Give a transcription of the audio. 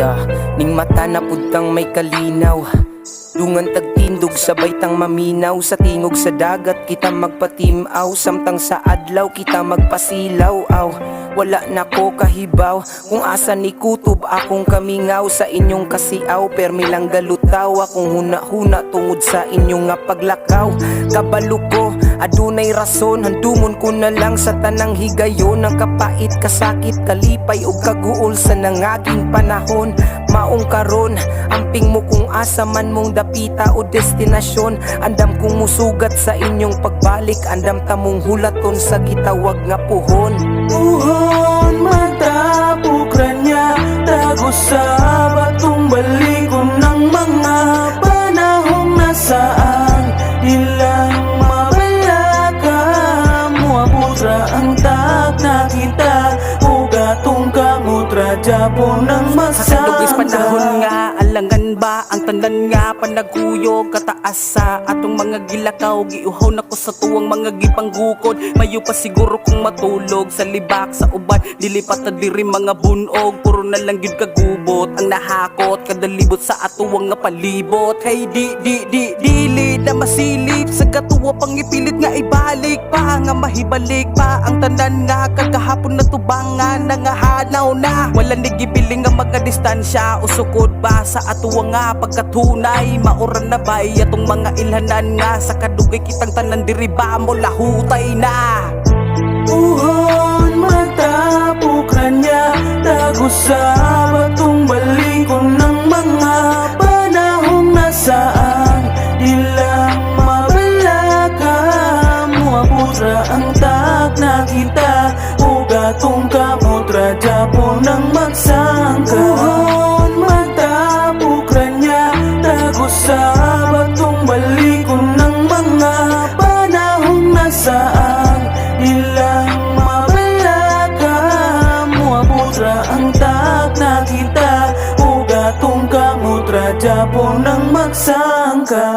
Yeah, ning mata na pudtang may kalinaw, dungan tagtindog sabay tang maminaw. Sa tingog sa dagat kita magpatimaw, samtang sa adlaw kita magpasilaw. Aw, wala na ko kahibaw kung asa ni kutob akong kamingaw. Sa inyong kasiaw permi lang galutaw, akong huna-huna tungod sa inyong nga paglakaw. Kabalo ko adunay rason, handumon ko na lang sa tanang higayon. Ang kapait, kasakit, kalipay o kaguol sa nangaging panahon. Maong karon, amping mo kung asa man mong dapita o destinasyon. Andam kong musugat sa inyong pagbalik, andam tamong hulaton sa gitawag nga puhon. Puhon matapok ranya, tagos sa batong balikon ng mga panahong nasaan nilang mabalaka. Muabutra ang tag na kita, ugatong kamutra Japon ng Sa kadugis magsangka. panahon nga, alangan ba ang tanan nga panaguyog kataas sa atong mga gilakaw. Giuhaw na ko sa tuwang mga gipanggukod, mayo pa siguro kung matulog sa libak sa uban. Dilipat na diri mga bunog, puro na lang yun kagubot ang nahakot kadalibot sa atuwang nga palibot. Hey dili na masilip sa katuwa pangipilit nga ibalik pa, nga mahibalik pa ang tanan nga kagahapon na tubangan na nga hanaw na. Wala nigipiling nga mga distansya, usukod ba sa atuwa nga pagkatunay. Maoran na bay atong mga ilhanan nga, sa kadugay kitang tanan diri ba mo lahutay na. Puhon matapok ranya, tagos sa batong balikon ng mga panahong nasaan nilang mabalaka. Muabutra ang tag na kita, ugatong kamutra Japon ng magsangka. Puhon matapok ranya, tagos sa batong balikon ng mga panahong nasaan nilang mabalaka. Muabutra ang tag na kita, ugatong kamutra Japon ng magsangka.